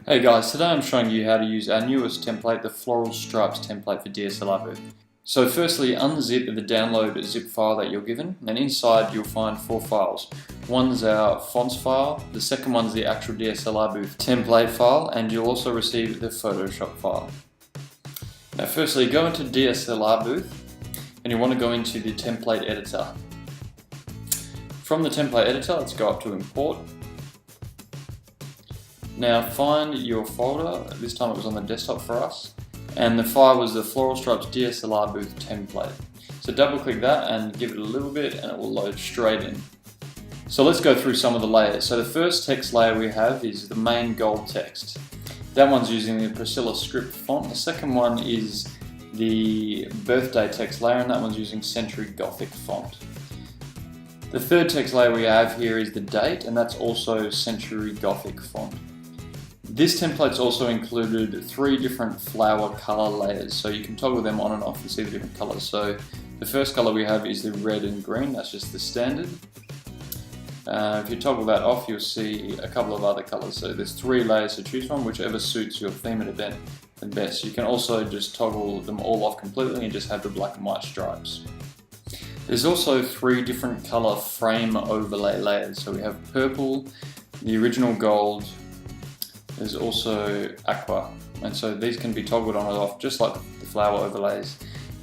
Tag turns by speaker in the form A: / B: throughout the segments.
A: Hey guys, today I'm showing you how to use our newest template, the Floral Stripes template for DSLRbooth. So firstly, unzip the download zip file that you're given, and inside you'll find 4 files. One's our fonts file, the second one's the actual DSLRbooth template file, and you'll also receive the Photoshop file. Now firstly, go into DSLRbooth, and you want to go into the template editor. From the template editor, let's go up to import. Now find your folder, this time it was on the desktop for us, and the file was the Floral Stripes DSLRbooth template. So double click that and give it a little bit and it will load straight in. So let's go through some of the layers. So the first text layer we have is the main gold text. That one's using the Priscilla script font. The second one is the birthday text layer, and that one's using Century Gothic font. The third text layer we have here is the date, and that's also Century Gothic font. This template's also included 3 different flower color layers, so you can toggle them on and off and see the different colors. So the first color we have is the red and green, that's just the standard. If you toggle that off, you'll see a couple of other colors. So there's 3 layers to choose from, whichever suits your theme and event the best. You can also just toggle them all off completely and just have the black and white stripes. There's also 3 different color frame overlay layers. So we have purple, the original gold, there's also aqua, and so these can be toggled on and off just like the flower overlays.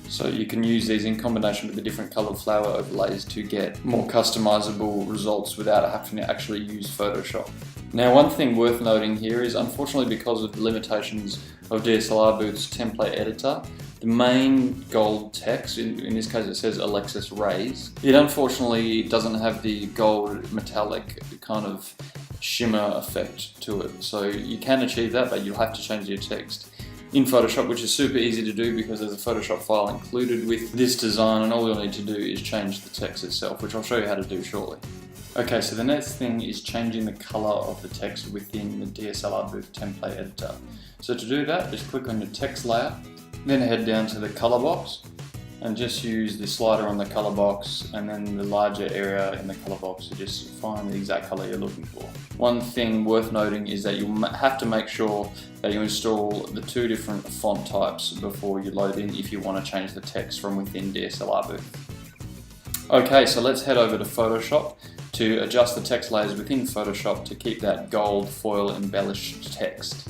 A: So you can use these in combination with the different coloured flower overlays to get more customizable results without having to actually use Photoshop. Now one thing worth noting here is, unfortunately, because of the limitations of DSLRbooth's template editor, the main gold text, in this case it says Alexis Reyes, it unfortunately doesn't have the gold metallic kind of shimmer effect to it. So you can achieve that, but you'll have to change your text in Photoshop, which is super easy to do because there's a Photoshop file included with this design, and all you'll need to do is change the text itself, which I'll show you how to do shortly. Okay, so the next thing is changing the color of the text within the DSLRbooth template editor. So to do that, just click on your text layer, then head down to the color box and just use the slider on the color box and then the larger area in the color box to just find the exact color you're looking for. One thing worth noting is that you'll have to make sure that you install the 2 different font types before you load in if you want to change the text from within DSLRbooth. Okay, so let's head over to Photoshop to adjust the text layers within Photoshop to keep that gold foil embellished text.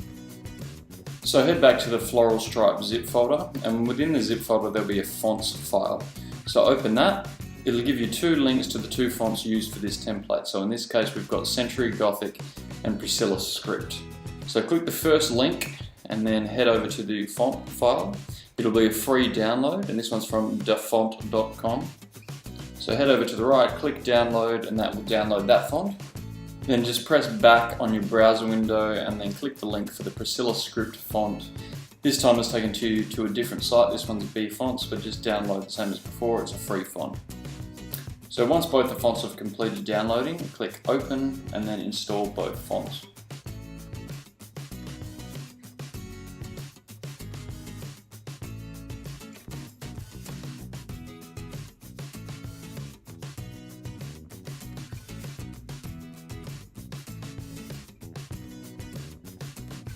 A: So head back to the Floral Stripe zip folder, and within the zip folder there'll be a fonts file. So open that, it'll give you 2 links to the 2 fonts used for this template. So in this case we've got Century Gothic and Priscilla script. So click the first link and then head over to the font file. It'll be a free download, and this one's from dafont.com. So head over to the right, click download, and that will download that font. Then just press back on your browser window and then click the link for the Priscilla script font. This time it's taken you to a different site. This one's bfonts, but just download the same as before. It's a free font. So once both the fonts have completed downloading, click open and then install both fonts.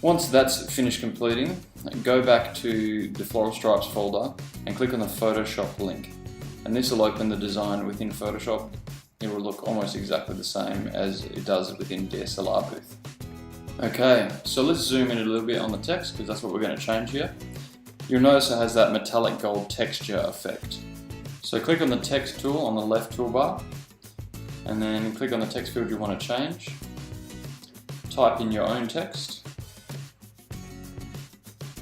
A: Once that's finished completing, go back to the Floral Stripes folder and click on the Photoshop link. And this will open the design within Photoshop. It will look almost exactly the same as it does within DSLRbooth. Okay, so let's zoom in a little bit on the text because that's what we're going to change here. You'll notice it has that metallic gold texture effect. So click on the text tool on the left toolbar and then click on the text field you want to change. Type in your own text.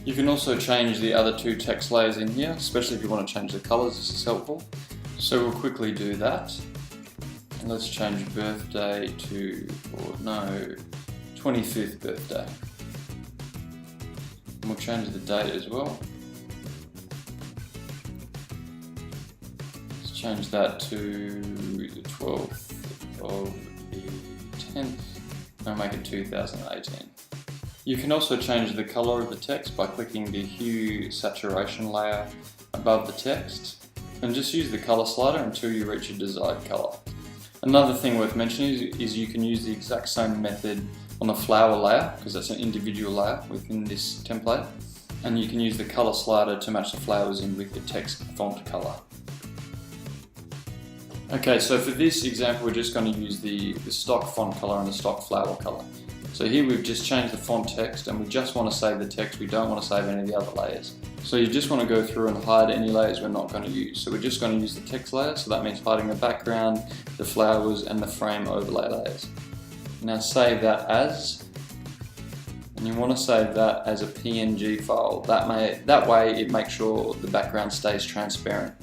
A: You can also change the other 2 text layers in here, especially if you want to change the colors. This is helpful. So we'll quickly do that. And let's change birthday to, 25th birthday. And we'll change the date as well. Let's change that to the 12th of the 10th. And make it 2018. You can also change the color of the text by clicking the hue saturation layer above the text, and just use the color slider until you reach your desired color. Another thing worth mentioning is you can use the exact same method on the flower layer, because that's an individual layer within this template. And you can use the color slider to match the flowers in with the text font color. Okay, so for this example, we're just going to use the stock font color and the stock flower color. So here we've just changed the font text, and we just want to save the text. We don't want to save any of the other layers. So you just want to go through and hide any layers we're not going to use. So we're just going to use the text layer, so that means hiding the background, the flowers, and the frame overlay layers. Now save that as, and you want to save that as a PNG file. That way it makes sure the background stays transparent.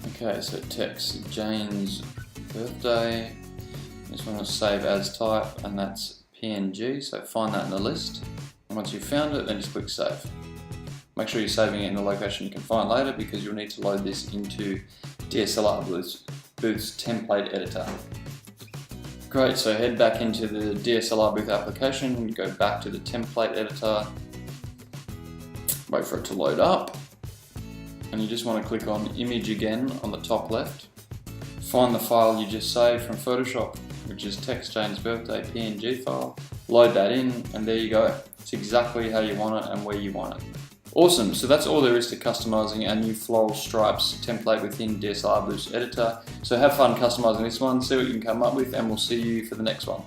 A: Okay, so text, Jane's birthday. Just want to save as type, and that's PNG, so find that in the list. And once you've found it, then just click save. Make sure you're saving it in a location you can find later, because you'll need to load this into DSLRbooths template editor. Great, so head back into the DSLRbooth application, go back to the template editor, wait for it to load up, and you just want to click on image again on the top left. Find the file you just saved from Photoshop, which is text Jane's birthday PNG file, load that in, and there you go. It's exactly how you want it and where you want it. Awesome, so that's all there is to customizing our new Floral Stripes template within DSLRbooths editor. So have fun customizing this one, see what you can come up with, and we'll see you for the next one.